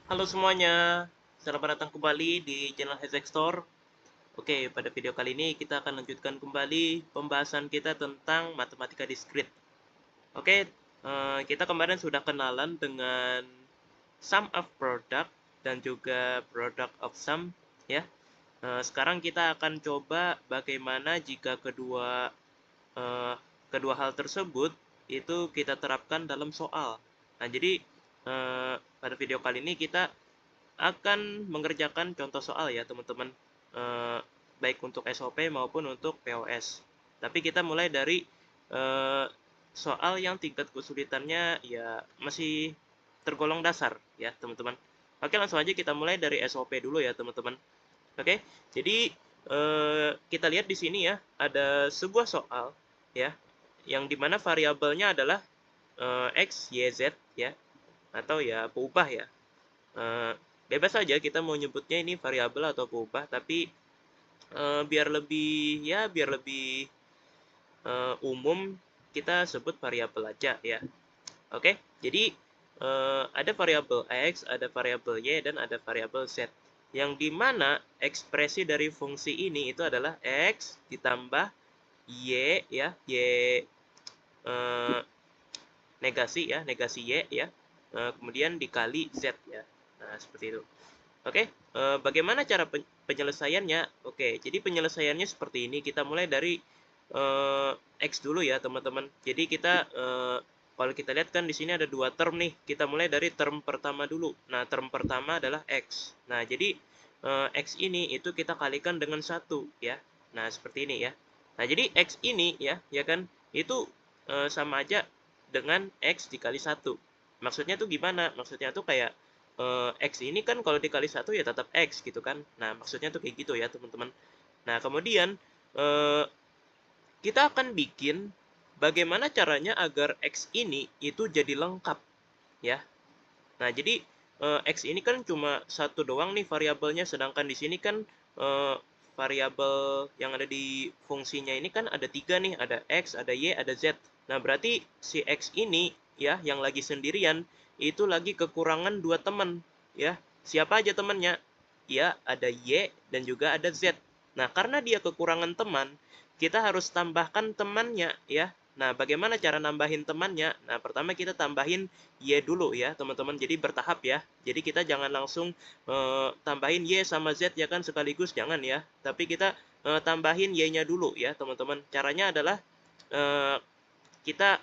Halo semuanya, selamat datang kembali di channel Hezek Store. Oke, pada video kali ini kita akan lanjutkan kembali pembahasan kita tentang matematika diskrit. Oke, kita kemarin sudah kenalan dengan sum of product dan juga product of sum, ya. Sekarang kita akan coba bagaimana jika eh, kedua hal tersebut itu kita terapkan dalam soal. Nah, jadi pada video kali ini kita akan mengerjakan contoh soal ya teman-teman, baik untuk SOP maupun untuk POS. Tapi kita mulai dari eh, soal yang tingkat kesulitannya ya masih tergolong dasar ya teman-teman. Oke, langsung aja kita mulai dari SOP dulu ya teman-teman. Oke, jadi kita lihat di sini ya ada sebuah soal ya yang dimana variabelnya adalah x, y, z ya, atau ya peubah ya. Eh, Bebas saja kita mau nyebutnya ini variabel atau peubah, tapi biar lebih umum kita sebut variabel aja ya. Oke, jadi ada variabel x, ada variabel y, dan ada variabel z. Yang dimana ekspresi dari fungsi ini itu adalah x ditambah y ya, y eh, negasi y ya, kemudian dikali z ya. Nah, seperti itu. Oke, bagaimana cara penyelesaiannya? Oke, jadi penyelesaiannya seperti ini. Kita mulai dari X dulu ya, teman-teman. Jadi kita kalau kita lihat kan di sini ada dua term nih. Kita mulai dari term pertama dulu. Nah, term pertama adalah X. Nah, jadi X ini itu kita kalikan dengan satu ya. Nah, seperti ini ya. Nah, jadi X ini ya kan, itu sama aja dengan X dikali satu. Maksudnya tuh gimana? Maksudnya tuh kayak X ini kan kalau dikali satu ya tetap X gitu kan. Nah, maksudnya tuh kayak gitu ya, teman-teman. Nah, kemudian eh, kita akan bikin bagaimana caranya agar X ini itu jadi lengkap, ya. Nah, jadi X ini kan cuma satu doang nih variabelnya, sedangkan di sini kan eh, variabel yang ada di fungsinya ini kan ada tiga nih, ada X, ada Y, ada Z. Nah, berarti si X ini ya yang lagi sendirian itu lagi kekurangan dua teman, ya. Siapa aja temannya? Ya, ada Y dan juga ada Z. Nah, karena dia kekurangan teman, kita harus tambahkan temannya, ya. Nah, bagaimana cara nambahin temannya? Nah, pertama kita tambahin Y dulu ya, teman-teman. Jadi bertahap ya. Jadi kita jangan langsung tambahin Y sama Z ya kan sekaligus, jangan ya. Tapi kita tambahin Y-nya dulu ya, teman-teman. Caranya adalah eh, kita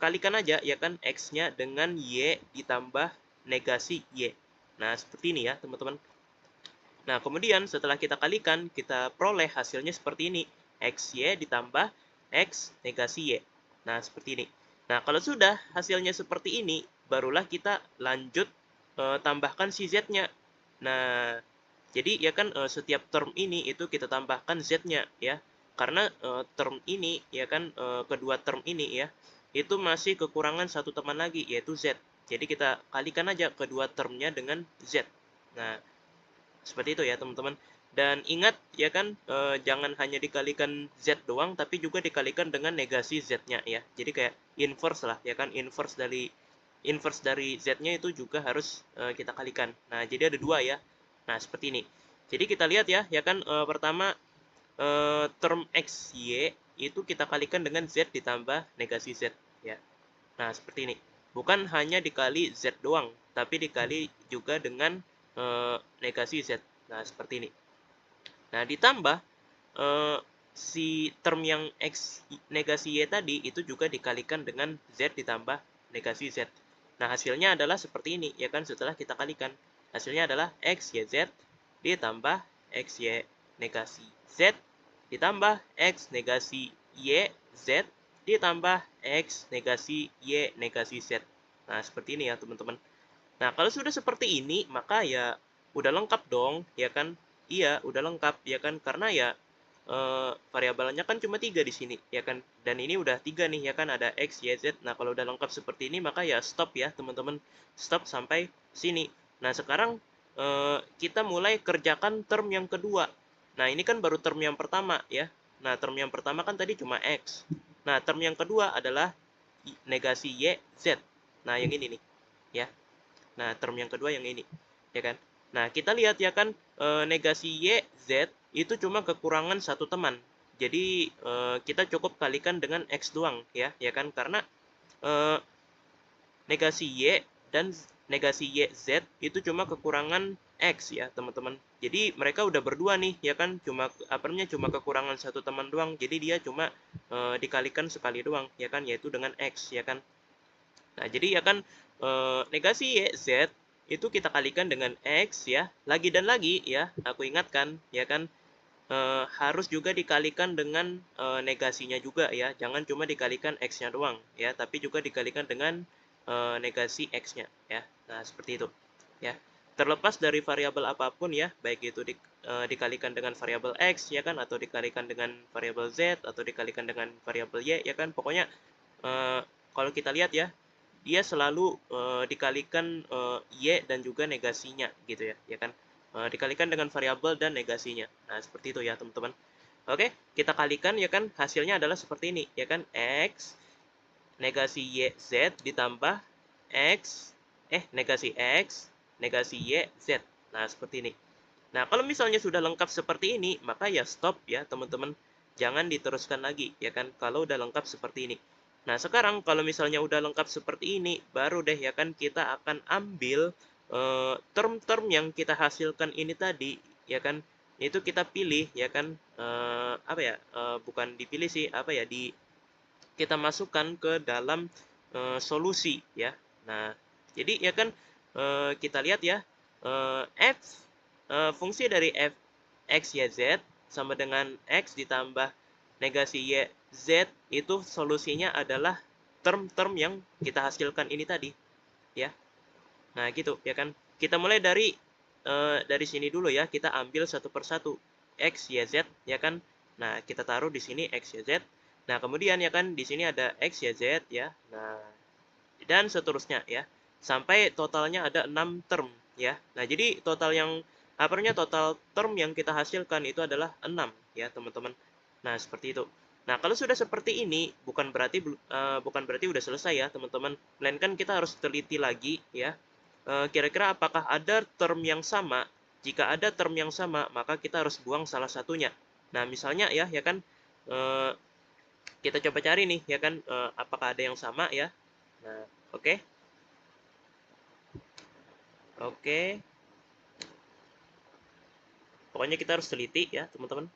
kalikan aja ya kan X-nya dengan Y ditambah negasi Y. Nah, seperti ini ya, teman-teman. Nah, kemudian setelah kita kalikan, kita peroleh hasilnya seperti ini. XY ditambah X negasi Y. Nah, seperti ini. Nah, kalau sudah hasilnya seperti ini, barulah kita lanjut tambahkan si Z-nya. Nah, jadi ya kan setiap term ini itu kita tambahkan Z-nya ya. Karena term ini ya kan kedua term ini ya, itu masih kekurangan satu teman lagi yaitu Z. Jadi kita kalikan aja kedua termnya dengan Z. Nah, seperti itu ya teman-teman. Dan ingat ya kan jangan hanya dikalikan Z doang tapi juga dikalikan dengan negasi Z-nya ya. Jadi kayak inverse lah ya kan, inverse dari Z-nya itu juga harus kita kalikan. Nah, jadi ada dua ya. Nah, seperti ini. Jadi kita lihat ya kan pertama term X Y itu kita kalikan dengan Z ditambah negasi Z ya. Nah, seperti ini. Bukan hanya dikali Z doang, tapi dikali juga dengan negasi Z. Nah, seperti ini. Nah, ditambah si term yang X negasi Y tadi itu juga dikalikan dengan Z ditambah negasi Z. Nah, hasilnya adalah seperti ini, ya kan, setelah kita kalikan. Hasilnya adalah X, Y, Z ditambah X, Y, negasi Z ditambah X negasi Y, Z ditambah X negasi Y negasi Z. Nah, seperti ini ya, teman-teman. Nah, kalau sudah seperti ini, maka ya udah lengkap dong, ya kan? Iya, udah lengkap, ya kan? Karena ya variabelnya kan cuma tiga di sini, ya kan? Dan ini udah tiga nih, ya kan? Ada X, Y, Z. Nah, kalau udah lengkap seperti ini, maka ya stop ya, teman-teman. Stop sampai sini. Nah, sekarang kita mulai kerjakan term yang kedua. Nah, ini kan baru term yang pertama, ya. Nah, term yang pertama kan tadi cuma X. Nah, term yang kedua adalah negasi Y, Z. Nah, yang ini nih, ya. Nah, term yang kedua yang ini. ya kan? Nah, kita lihat ya kan, negasi Y, Z itu cuma kekurangan satu teman. Jadi, kita cukup kalikan dengan X doang ya kan? Karena, eh, negasi Y dan negasi Y, Z itu cuma kekurangan X ya, teman-teman. Jadi, mereka udah berdua nih, ya kan? Cuma kekurangan satu teman doang. Jadi, dia cuma dikalikan sekali doang, ya kan? Yaitu dengan X, ya kan? Nah, jadi ya kan, negasi Y, Z itu kita kalikan dengan X ya. Lagi dan lagi ya, aku ingatkan ya kan, harus juga dikalikan dengan negasinya juga ya. Jangan cuma dikalikan X-nya doang ya, tapi juga dikalikan dengan negasi X-nya ya. Nah, seperti itu ya. Terlepas dari variabel apapun ya, baik itu dikalikan dengan variabel X ya kan, atau dikalikan dengan variabel Z, atau dikalikan dengan variabel Y ya kan. Pokoknya kalau kita lihat ya, dia selalu dikalikan Y dan juga negasinya gitu ya kan. Dikalikan dengan variabel dan negasinya. Nah, seperti itu ya, teman-teman. Oke, kita kalikan ya kan, hasilnya adalah seperti ini ya kan, X negasi Y Z ditambah negasi X negasi Y Z. Nah, seperti ini. Nah, kalau misalnya sudah lengkap seperti ini, maka ya stop ya, teman-teman. Jangan diteruskan lagi ya kan, kalau udah lengkap seperti ini. Nah, sekarang kalau misalnya udah lengkap seperti ini, baru deh ya kan kita akan ambil term-term yang kita hasilkan ini tadi, ya kan, itu kita pilih ya kan, bukan dipilih sih, kita masukkan ke dalam solusi ya. Nah, jadi ya kan, kita lihat ya, fungsi dari f x y z sama dengan x ditambah negasi y z, itu solusinya adalah term-term yang kita hasilkan ini tadi ya. Nah, gitu ya kan. Kita mulai dari sini dulu ya, kita ambil satu persatu x y z ya kan. Nah, kita taruh di sini x y z. Nah, kemudian ya kan di sini ada x y z ya. Nah, dan seterusnya ya. Sampai totalnya ada 6 term ya. Nah, jadi total term yang kita hasilkan itu adalah 6 ya, teman-teman. Nah, seperti itu. Nah, kalau sudah seperti ini bukan berarti udah selesai ya, teman-teman. Melainkan kita harus teliti lagi ya. Kira-kira apakah ada term yang sama? Jika ada term yang sama, maka kita harus buang salah satunya. Nah, misalnya ya kan, kita coba cari nih ya kan, apakah ada yang sama ya. Nah, oke. Oke. Pokoknya kita harus teliti ya, teman-teman.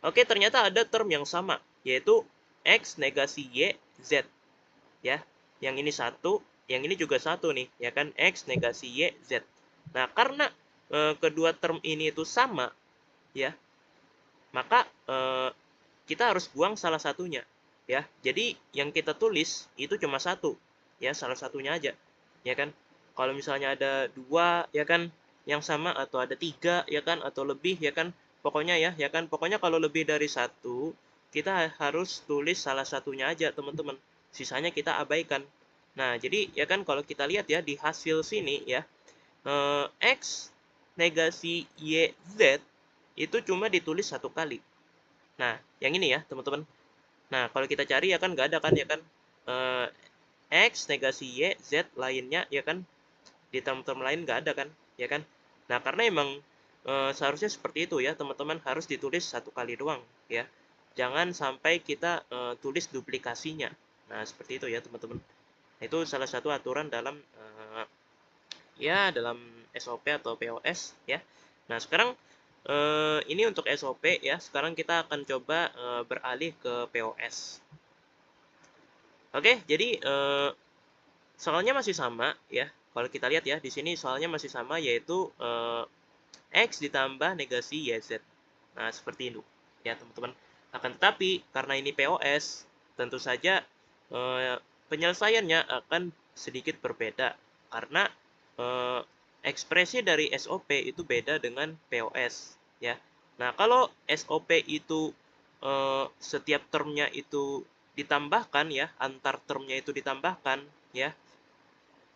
Oke, ternyata ada term yang sama, yaitu X negasi Y, Z. Ya, yang ini satu, yang ini juga satu nih, ya kan, X negasi Y, Z. Nah, karena kedua term ini itu sama, ya, maka kita harus buang salah satunya. Ya, jadi yang kita tulis itu cuma satu, ya, salah satunya aja. Ya kan, kalau misalnya ada dua ya kan yang sama, atau ada tiga ya kan, atau lebih ya kan, pokoknya ya kan, pokoknya kalau lebih dari satu kita harus tulis salah satunya aja, teman-teman. Sisanya kita abaikan. Nah, jadi ya kan, kalau kita lihat ya di hasil sini ya, X negasi Y Z itu cuma ditulis satu kali. Nah, yang ini ya, teman-teman. Nah, kalau kita cari ya kan nggak ada kan ya kan, X negasi Y Z lainnya ya kan, di term-term lain nggak ada kan ya kan. Nah, karena emang seharusnya seperti itu ya, teman-teman, harus ditulis satu kali doang ya, jangan sampai kita tulis duplikasinya. Nah, seperti itu ya, teman-teman. Itu salah satu aturan dalam dalam SOP atau POS ya. Nah, sekarang ini untuk SOP ya. Sekarang kita akan coba beralih ke POS. Oke, jadi soalnya masih sama ya. Kalau kita lihat ya, di sini soalnya masih sama, yaitu X ditambah negasi YZ. Nah, seperti itu ya, teman-teman. Akan tetapi, karena ini POS, tentu saja penyelesaiannya akan sedikit berbeda. Karena ekspresi dari SOP itu beda dengan POS ya. Nah, kalau SOP itu setiap termnya itu ditambahkan ya, antar termnya itu ditambahkan ya.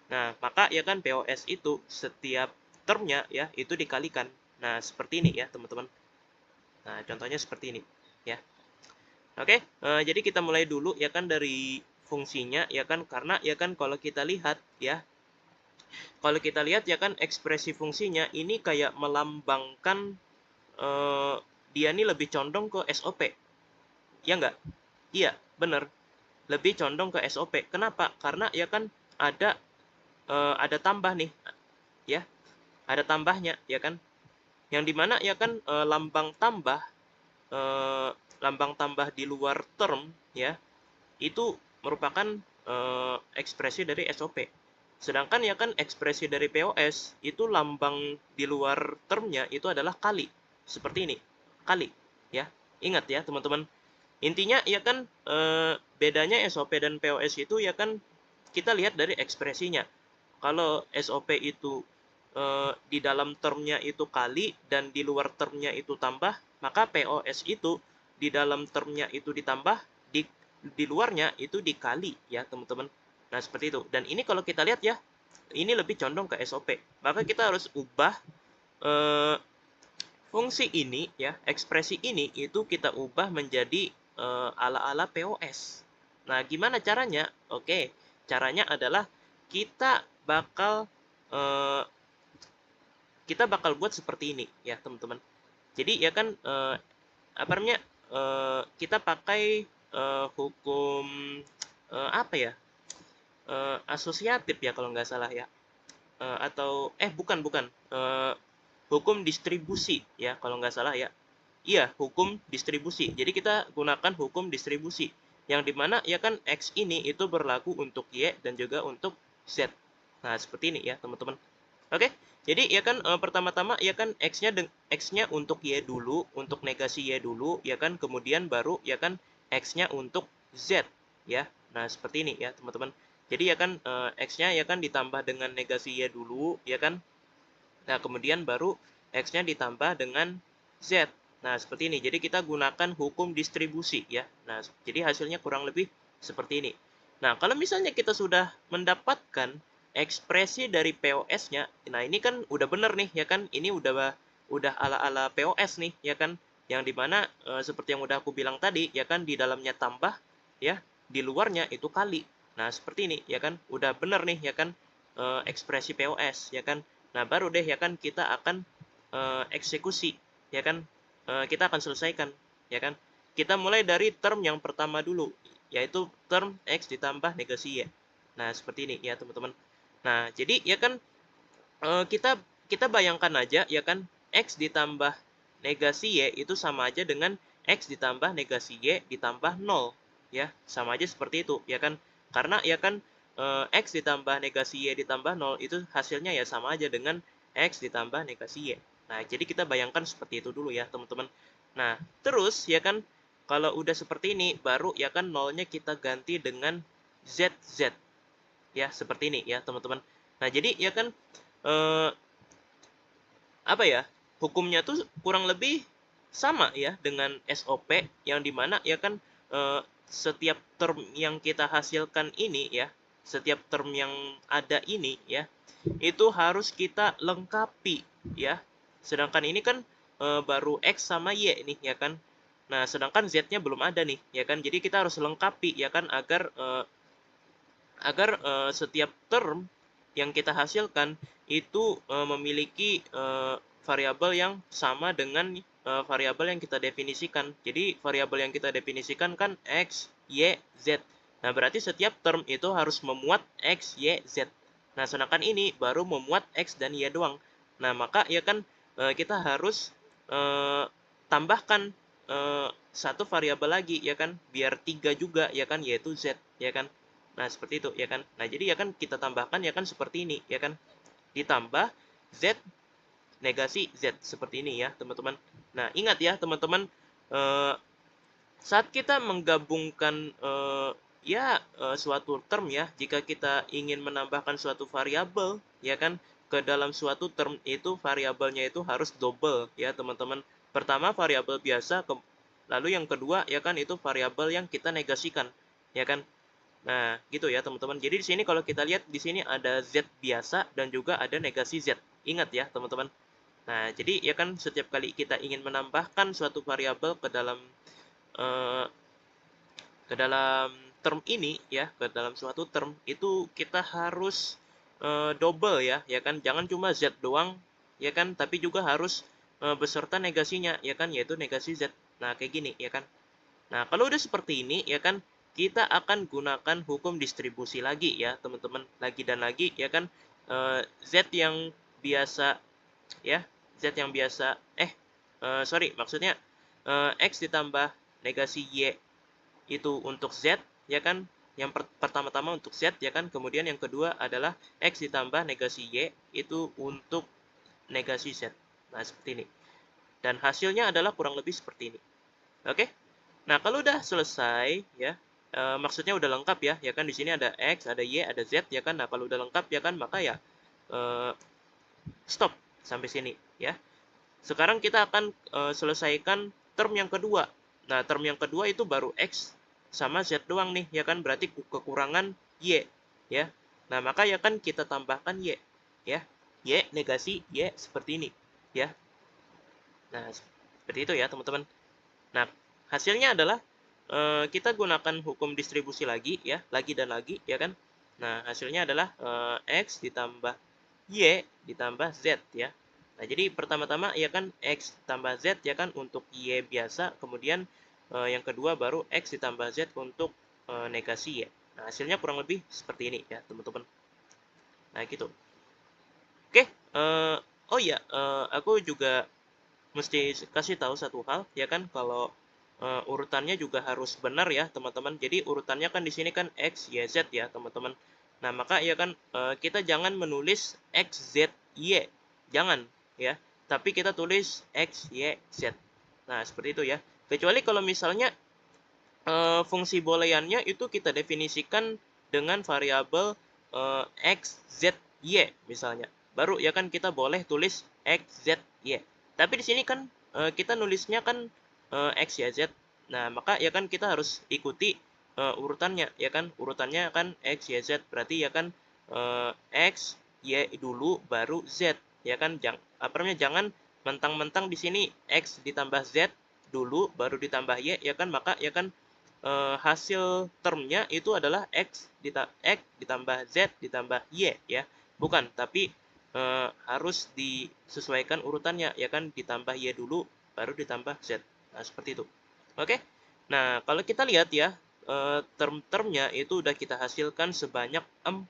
Nah, maka ya kan POS itu setiap termnya ya itu dikalikan. Nah, seperti ini ya, teman-teman. Nah, contohnya seperti ini ya. Oke, jadi kita mulai dulu ya kan dari fungsinya ya kan, karena ya kan kalau kita lihat ya, kalau kita lihat ya kan ekspresi fungsinya ini kayak melambangkan dia ini lebih condong ke SOP. Ya nggak? Iya, bener. Lebih condong ke SOP. Kenapa? Karena ya kan ada tambah nih, ya. Ada tambahnya, ya kan? Yang dimana ya kan eh, lambang tambah di luar term, ya, itu merupakan ekspresi dari SOP. Sedangkan ya kan ekspresi dari POS itu lambang di luar termnya itu adalah kali. Seperti ini. Kali, ya. Ingat ya, teman-teman. Intinya ya kan bedanya SOP dan POS itu ya kan kita lihat dari ekspresinya. Kalau SOP itu di dalam termnya itu kali dan di luar termnya itu tambah, maka POS itu di dalam termnya itu ditambah, di luarnya itu dikali ya teman-teman. Nah seperti itu. Dan ini kalau kita lihat ya, ini lebih condong ke SOP. Maka kita harus ubah eh, fungsi ini ya, ekspresi ini itu kita ubah menjadi ala-ala POS. Nah, gimana caranya? Oke, caranya adalah kita bakal eh, kita bakal buat seperti ini ya, teman-teman. Jadi ya kan apa namanya? Kita pakai hukum apa ya? Asosiatif ya kalau nggak salah ya. Atau bukan bukan. Hukum distribusi ya kalau nggak salah ya. Iya, hukum distribusi. Jadi kita gunakan hukum distribusi yang dimana ya kan X ini itu berlaku untuk Y dan juga untuk Z. Nah, seperti ini ya, teman-teman. Oke. Jadi ya kan pertama-tama ya kan X-nya untuk Y dulu, untuk negasi Y dulu, ya kan kemudian baru ya kan X-nya untuk Z ya. Nah, seperti ini ya, teman-teman. Jadi ya kan X-nya ya kan ditambah dengan negasi Y dulu, ya kan. Nah, kemudian baru X-nya ditambah dengan Z. Nah, seperti ini. Jadi kita gunakan hukum distribusi ya. Nah, jadi hasilnya kurang lebih seperti ini. Nah, kalau misalnya kita sudah mendapatkan ekspresi dari POS-nya, nah ini kan udah bener nih ya kan. Ini udah ala-ala POS nih ya kan. Yang dimana seperti yang udah aku bilang tadi ya kan di dalamnya tambah ya, di luarnya itu kali. Nah, seperti ini ya kan. Udah bener nih ya kan ekspresi POS ya kan. Nah, baru deh ya kan kita akan eksekusi, ya kan? Kita akan selesaikan, ya kan? Kita mulai dari term yang pertama dulu, yaitu term X ditambah negasi Y. Nah, seperti ini ya, teman-teman. Nah, jadi ya kan kita kita bayangkan aja ya kan X ditambah negasi Y itu sama aja dengan X ditambah negasi Y ditambah 0, ya. Sama aja seperti itu, ya kan? Karena ya kan X ditambah negasi Y ditambah 0 itu hasilnya ya sama aja dengan X ditambah negasi Y. Nah, jadi kita bayangkan seperti itu dulu ya, teman-teman. Nah, terus ya kan kalau udah seperti ini baru ya kan nolnya kita ganti dengan ZZ. Ya, seperti ini ya, teman-teman. Nah, jadi ya kan eh, apa ya? Hukumnya tuh kurang lebih sama ya dengan SOP yang dimana ya kan setiap term yang kita hasilkan ini ya, setiap term yang ada ini ya, itu harus kita lengkapi ya. Sedangkan ini kan baru X sama Y nih ya kan. Nah, sedangkan Z-nya belum ada nih ya kan. Jadi kita harus lengkapi ya kan agar setiap term yang kita hasilkan itu memiliki variabel yang sama dengan variabel yang kita definisikan. Jadi variabel yang kita definisikan kan X, Y, Z. Nah, berarti setiap term itu harus memuat X, Y, Z. Nah, sedangkan ini baru memuat X dan Y doang. Nah, maka ya kan kita harus tambahkan satu variabel lagi ya kan biar 3 juga ya kan yaitu Z ya kan. Nah, seperti itu ya kan. Nah, jadi ya kan kita tambahkan ya kan seperti ini ya kan. Ditambah Z negasi Z seperti ini ya, teman-teman. Nah, ingat ya, teman-teman, saat kita menggabungkan suatu term ya, jika kita ingin menambahkan suatu variabel ya kan ke dalam suatu term itu variabelnya itu harus double ya, teman-teman. Pertama variabel biasa, lalu yang kedua ya kan itu variabel yang kita negasikan ya kan. Nah, gitu ya teman-teman. Jadi di sini kalau kita lihat di sini ada Z biasa dan juga ada negasi Z. Ingat ya teman-teman. Nah, jadi ya kan setiap kali kita ingin menambahkan suatu variabel eh, ke dalam term ini ya, ke dalam suatu term itu kita harus double ya kan, jangan cuma Z doang, ya kan, tapi juga harus beserta negasinya, ya kan, yaitu negasi Z. Nah, kayak gini, ya kan. Nah, kalau udah seperti ini, ya kan, kita akan gunakan hukum distribusi lagi ya, teman-teman, lagi dan lagi, ya kan, Z yang biasa, ya, Z yang biasa, sorry, maksudnya X ditambah negasi Y itu untuk Z, ya kan, yang pertama-tama untuk Z, ya kan, kemudian yang kedua adalah X ditambah negasi Y itu untuk negasi Z. Nah, seperti ini. Dan hasilnya adalah kurang lebih seperti ini. Oke? Nah, kalau udah selesai, ya, maksudnya udah lengkap ya kan, di sini ada X, ada Y, ada Z, ya kan. Nah, kalau udah lengkap, ya kan, maka ya stop sampai sini, ya. Sekarang kita akan selesaikan term yang kedua. Nah, term yang kedua itu baru X sama Z doang nih, ya kan, berarti kekurangan Y, ya. Nah, maka ya kan kita tambahkan Y, ya. Y negasi Y seperti ini, ya. Nah, seperti itu ya, teman-teman. Nah, hasilnya adalah kita gunakan hukum distribusi lagi, ya, lagi dan lagi, ya kan. Nah, hasilnya adalah X ditambah Y ditambah Z, ya. Nah, jadi pertama-tama ya kan X tambah Z, ya kan, untuk Y biasa, kemudian yang kedua baru X ditambah Z untuk negasi Y. Nah, hasilnya kurang lebih seperti ini ya, teman-teman. Nah, gitu. Oke, oh ya, aku juga mesti kasih tahu satu hal, ya kan, kalau urutannya juga harus benar ya, teman-teman. Jadi urutannya kan di sini kan X, Y, Z ya, teman-teman. Nah, maka ya kan kita jangan menulis X, Z, Y. Jangan ya. Tapi kita tulis X, Y, Z. Nah, seperti itu ya. Kecuali kalau misalnya fungsi booleannya itu kita definisikan dengan variabel X, Z, Y misalnya. Baru ya kan kita boleh tulis X, Z, Y. Tapi di sini kan kita nulisnya kan X, Y, Z. Nah, maka ya kan kita harus ikuti urutannya, ya kan? Urutannya kan X, Y, Z. Berarti ya kan X, Y dulu baru Z, ya kan? Jangan mentang-mentang di sini X ditambah Z dulu baru ditambah Y, ya kan? Maka ya kan hasil termnya itu adalah X ditambah Z ditambah Y, ya. Bukan, tapi harus disesuaikan urutannya, ya kan, ditambah Y dulu baru ditambah Z. Nah, seperti itu. Oke. Nah, kalau kita lihat ya, term-termnya itu udah kita hasilkan sebanyak 4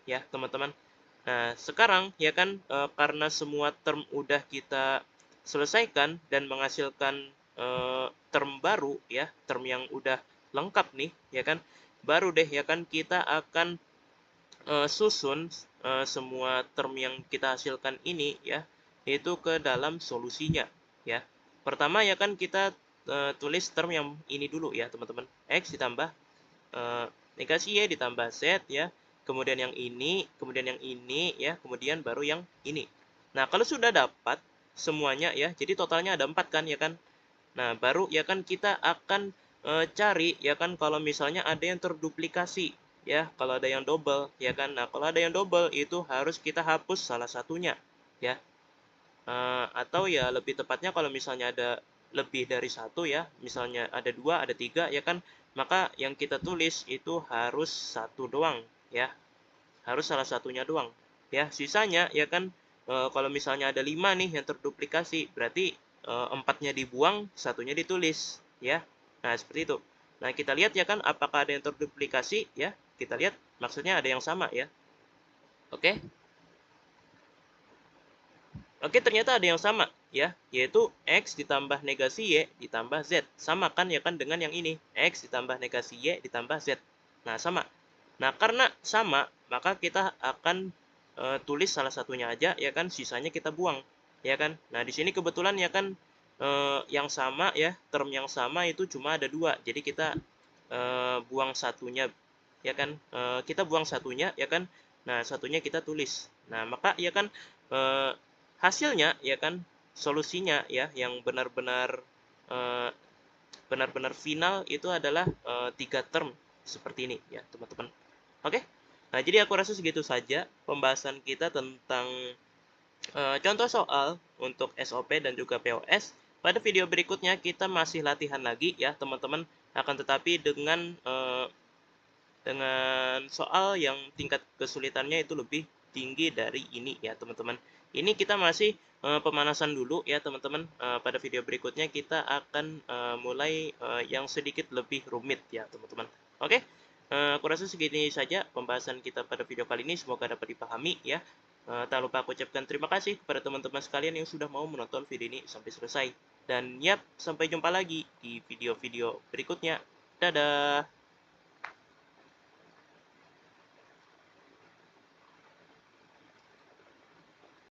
ya, teman-teman. Nah, sekarang ya kan karena semua term udah kita selesaikan dan menghasilkan term baru ya, term yang udah lengkap nih, ya kan, baru deh ya kan kita akan susun semua term yang kita hasilkan ini ya, itu ke dalam solusinya ya. Pertama ya kan kita tulis term yang ini dulu ya, teman-teman. X ditambah negasi Y ditambah Z ya, kemudian yang ini, kemudian yang ini ya, kemudian baru yang ini. Nah, kalau sudah dapat semuanya ya, jadi totalnya ada 4 kan ya kan. Nah, baru ya kan kita akan cari ya kan kalau misalnya ada yang terduplikasi ya, kalau ada yang double ya kan. Nah, kalau ada yang double itu harus kita hapus salah satunya ya. Atau ya lebih tepatnya kalau misalnya ada lebih dari satu ya, misalnya ada 2, ada 3 ya kan, maka yang kita tulis itu harus satu doang ya. Harus salah satunya doang ya. Sisanya ya kan kalau misalnya ada 5 nih yang terduplikasi, berarti 4-nya dibuang, satunya ditulis ya. Nah, seperti itu. Nah, kita lihat ya kan apakah ada yang terduplikasi ya. Kita lihat maksudnya ada yang sama ya. Oke. Oke, ternyata ada yang sama ya, yaitu X ditambah negasi Y ditambah Z. Sama kan ya kan dengan yang ini, X ditambah negasi Y ditambah Z. Nah, sama. Nah, karena sama, maka kita akan tulis salah satunya aja ya kan, sisanya kita buang ya kan. Nah, di sini kebetulan ya kan yang sama ya, term yang sama itu cuma ada 2. Jadi kita buang satunya ya kan. Kita buang satunya ya kan. Nah, satunya kita tulis. Nah, maka ya kan hasilnya ya kan, solusinya ya yang benar-benar benar-benar final itu adalah 3 term seperti ini ya, teman-teman. Oke. Nah, jadi aku rasa segitu saja pembahasan kita tentang contoh soal untuk SOP dan juga POS. Pada video berikutnya kita masih latihan lagi ya, teman-teman. Akan tetapi dengan dengan soal yang tingkat kesulitannya itu lebih tinggi dari ini ya teman-teman. Ini kita masih pemanasan dulu ya teman-teman. Pada video berikutnya kita akan mulai yang sedikit lebih rumit ya teman-teman. Oke, aku rasa segini saja pembahasan kita pada video kali ini. Semoga dapat dipahami ya. Tak lupa aku ucapkan terima kasih kepada teman-teman sekalian yang sudah mau menonton video ini sampai selesai. Dan yap, sampai jumpa lagi di video-video berikutnya. Dadah!